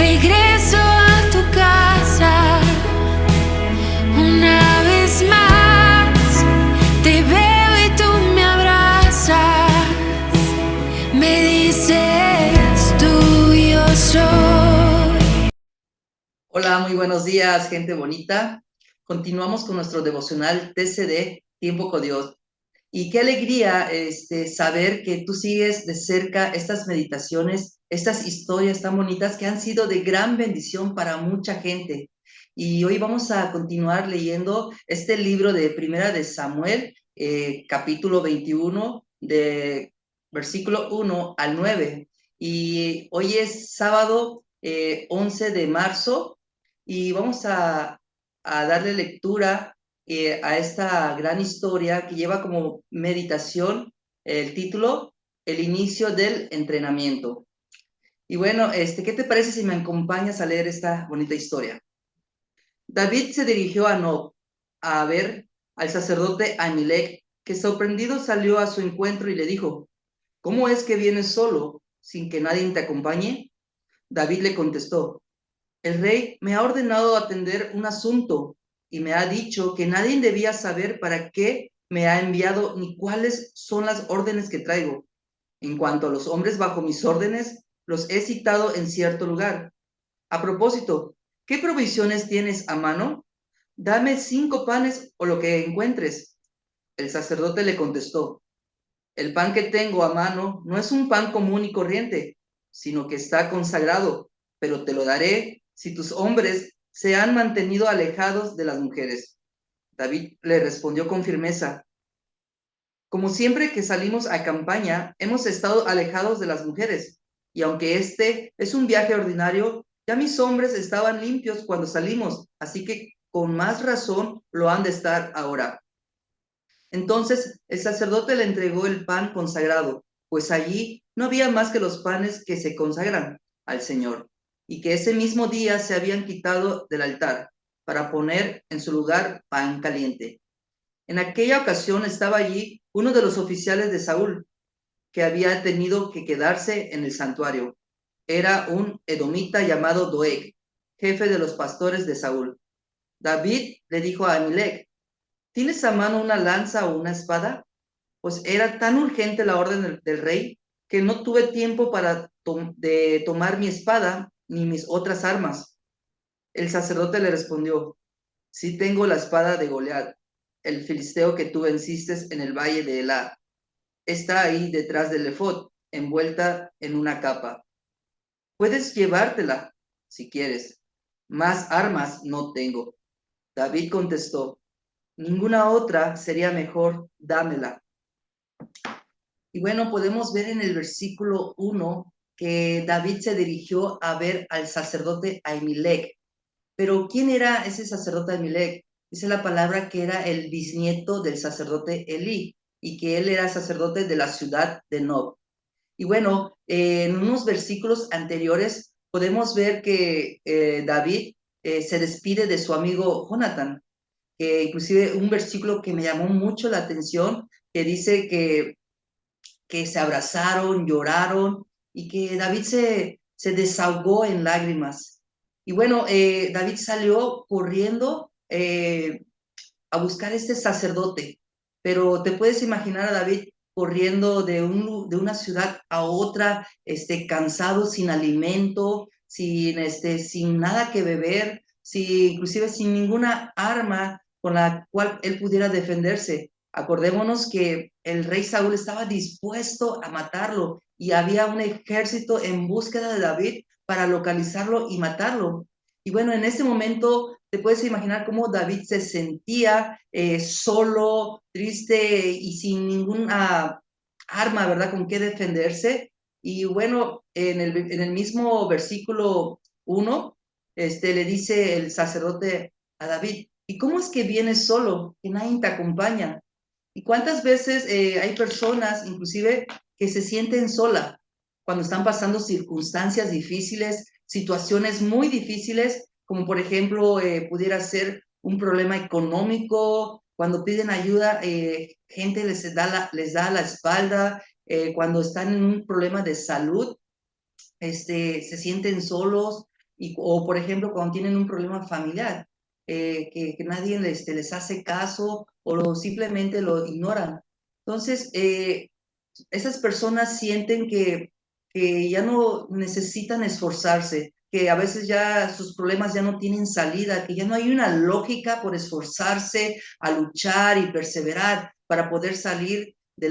Regreso a tu casa una vez más. Te veo y tú me abrazas. Me dices tú, yo soy. Hola, muy buenos días, gente bonita. Continuamos con nuestro devocional TCD, Tiempo con Dios. Y qué alegría saber que tú sigues de cerca estas meditaciones, estas historias tan bonitas que han sido de gran bendición para mucha gente. Y hoy vamos a continuar leyendo este libro de Primera de Samuel, capítulo 21, de versículo 1 al 9. Y hoy es sábado 11 de marzo y vamos a darle lectura a esta gran historia que lleva como meditación el título El inicio del entrenamiento. Y bueno, ¿qué te parece si me acompañas a leer esta bonita historia? David se dirigió a Nob a ver al sacerdote Ahimelech, que sorprendido salió a su encuentro y le dijo: ¿Cómo es que vienes solo, sin que nadie te acompañe? David le contestó: El rey me ha ordenado atender un asunto y me ha dicho que nadie debía saber para qué me ha enviado ni cuáles son las órdenes que traigo. En cuanto a los hombres bajo mis órdenes, los he citado en cierto lugar. A propósito, ¿qué provisiones tienes a mano? Dame 5 panes o lo que encuentres. El sacerdote le contestó: El pan que tengo a mano no es un pan común y corriente, sino que está consagrado, pero te lo daré si tus hombres se han mantenido alejados de las mujeres. David le respondió con firmeza: Como siempre que salimos a campaña, hemos estado alejados de las mujeres, y aunque este es un viaje ordinario, ya mis hombres estaban limpios cuando salimos, así que con más razón lo han de estar ahora. Entonces el sacerdote le entregó el pan consagrado, pues allí no había más que los panes que se consagran al Señor, y que ese mismo día se habían quitado del altar, para poner en su lugar pan caliente. En aquella ocasión estaba allí uno de los oficiales de Saúl, que había tenido que quedarse en el santuario. Era un edomita llamado Doeg, jefe de los pastores de Saúl. David le dijo a Ahimelech: ¿Tienes a mano una lanza o una espada? Pues era tan urgente la orden del rey que no tuve tiempo de tomar mi espada ni mis otras armas. El sacerdote le respondió: Sí tengo la espada de Goliat, el filisteo que tú venciste en el valle de Elá. Está ahí detrás del efod, envuelta en una capa. Puedes llevártela si quieres. Más armas no tengo. David contestó: Ninguna otra sería mejor, dámela. Y bueno, podemos ver en el versículo 1 que David se dirigió a ver al sacerdote Ahimelech. Pero ¿quién era ese sacerdote Ahimelech? Dice la palabra que era el bisnieto del sacerdote Elí y que él era sacerdote de la ciudad de Nob. Y bueno, en unos versículos anteriores podemos ver que David se despide de su amigo Jonathan, que inclusive un versículo que me llamó mucho la atención, que dice que se abrazaron, lloraron y que David se desahogó en lágrimas. Y bueno, David salió corriendo a buscar este sacerdote, pero te puedes imaginar a David corriendo de una ciudad a otra, cansado, sin alimento, sin nada que beber, inclusive sin ninguna arma con la cual él pudiera defenderse. Acordémonos que el rey Saúl estaba dispuesto a matarlo y había un ejército en búsqueda de David para localizarlo y matarlo. Y bueno, en ese momento te puedes imaginar cómo David se sentía solo, triste y sin ninguna arma, ¿verdad?, con qué defenderse. Y bueno, en el mismo versículo 1, le dice el sacerdote a David: ¿Y cómo es que vienes solo, que nadie te acompaña? ¿Y cuántas veces hay personas, inclusive, que se sienten sola cuando están pasando circunstancias difíciles, situaciones muy difíciles, como por ejemplo pudiera ser un problema económico, cuando piden ayuda, gente les da la espalda, cuando están en un problema de salud, se sienten solos o por ejemplo, cuando tienen un problema familiar, que nadie les hace caso o simplemente lo ignoran. Entonces, esas personas sienten que ya no necesitan esforzarse, que a veces ya sus problemas ya no tienen salida, que ya no hay una lógica por esforzarse a luchar y perseverar para poder salir de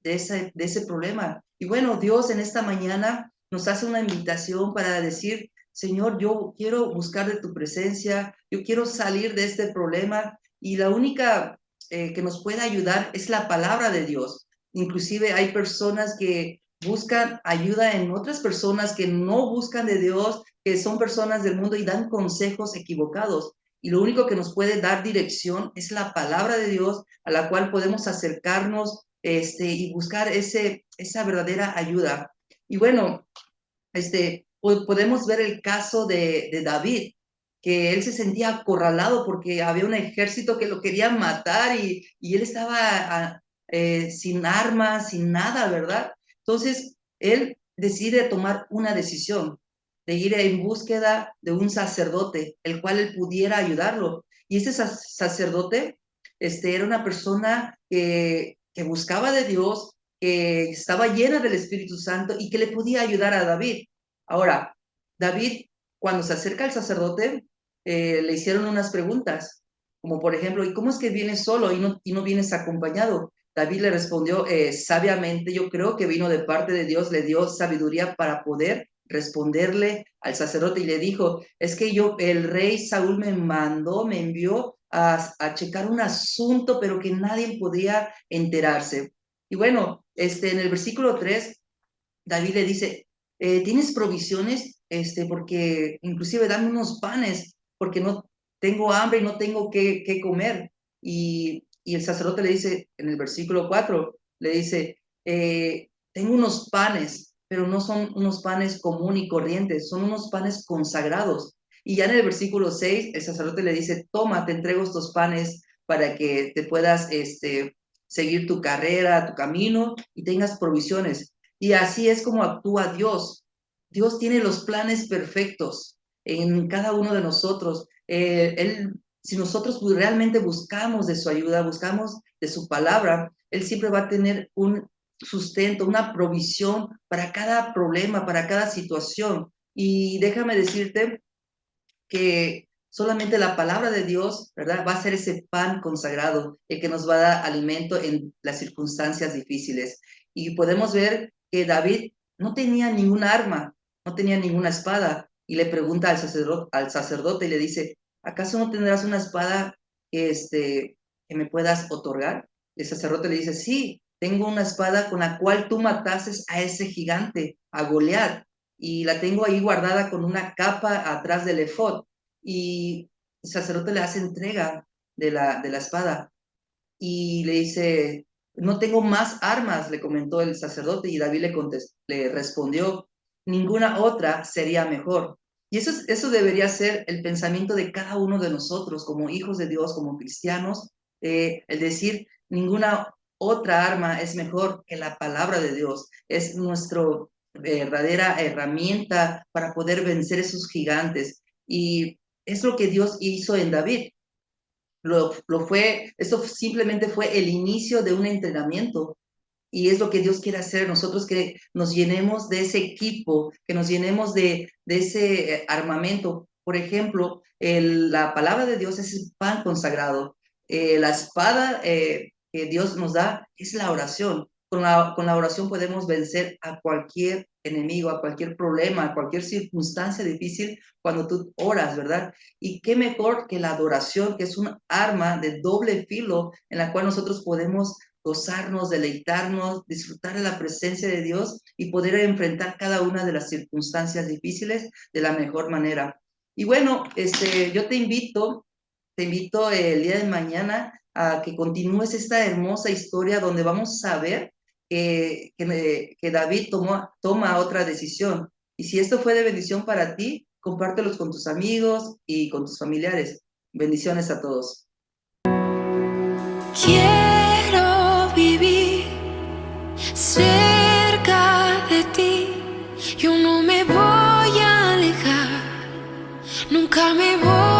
ese problema. Y bueno, Dios en esta mañana nos hace una invitación para decir, Señor, yo quiero buscar de tu presencia, yo quiero salir de este problema y la única que nos puede ayudar es la palabra de Dios. Inclusive hay personas que buscan ayuda en otras personas que no buscan de Dios, que son personas del mundo y dan consejos equivocados. Y lo único que nos puede dar dirección es la palabra de Dios a la cual podemos acercarnos y buscar esa verdadera ayuda. Y bueno, podemos ver el caso de David, que él se sentía acorralado porque había un ejército que lo quería matar y él estaba sin armas, sin nada, ¿verdad? Entonces, él decide tomar una decisión de ir en búsqueda de un sacerdote, el cual él pudiera ayudarlo. Y ese sacerdote era una persona que buscaba de Dios, que estaba llena del Espíritu Santo y que le podía ayudar a David. Ahora, David, cuando se acerca al sacerdote, le hicieron unas preguntas, como por ejemplo, ¿y cómo es que vienes solo y no vienes acompañado? David le respondió sabiamente, yo creo que vino de parte de Dios, le dio sabiduría para poder responderle al sacerdote y le dijo, es que el rey Saúl me mandó, me envió a checar un asunto, pero que nadie podía enterarse. Y bueno, en el versículo 3, David le dice, ¿tienes provisiones? Porque inclusive dame unos panes, porque no tengo hambre y no tengo qué comer. Y el sacerdote le dice, en el versículo 4, le dice, tengo unos panes, pero no son unos panes común y corrientes, son unos panes consagrados. Y ya en el versículo 6, el sacerdote le dice, toma, te entrego estos panes para que te puedas seguir tu carrera, tu camino y tengas provisiones. Y así es como actúa Dios. Dios tiene los planes perfectos en cada uno de nosotros. Si nosotros realmente buscamos de su ayuda, buscamos de su palabra, Él siempre va a tener un sustento, una provisión para cada problema, para cada situación. Y déjame decirte que solamente la palabra de Dios, ¿verdad? Va a ser ese pan consagrado, el que nos va a dar alimento en las circunstancias difíciles. Y podemos ver que David no tenía ningún arma, no tenía ninguna espada, y le pregunta al sacerdote y le dice, ¿acaso no tendrás una espada que me puedas otorgar? El sacerdote le dice, sí, tengo una espada con la cual tú matases a ese gigante, a Goliat, y la tengo ahí guardada con una capa atrás del efod. Y el sacerdote le hace entrega de la espada y le dice, no tengo más armas, le comentó el sacerdote, y David le respondió, ninguna otra sería mejor. Y eso debería ser el pensamiento de cada uno de nosotros como hijos de Dios, como cristianos, el decir, ninguna otra arma es mejor que la palabra de Dios. Es nuestra verdadera herramienta para poder vencer esos gigantes. Y es lo que Dios hizo en David. Eso simplemente fue el inicio de un entrenamiento y es lo que Dios quiere hacer, nosotros que nos llenemos de ese equipo, que nos llenemos de ese armamento. Por ejemplo, la palabra de Dios es el pan consagrado. La espada que Dios nos da es la oración. Con la oración podemos vencer a cualquier enemigo, a cualquier problema, a cualquier circunstancia difícil cuando tú oras, ¿verdad? Y qué mejor que la adoración, que es un arma de doble filo en la cual nosotros podemos gozarnos, deleitarnos, disfrutar de la presencia de Dios y poder enfrentar cada una de las circunstancias difíciles de la mejor manera. Y bueno, yo te invito el día de mañana a que continúes esta hermosa historia donde vamos a ver que David toma otra decisión. Y si esto fue de bendición para ti, compártelos con tus amigos y con tus familiares. Bendiciones a todos. Quiero vivir cerca de ti, yo no me voy a alejar Nunca me voy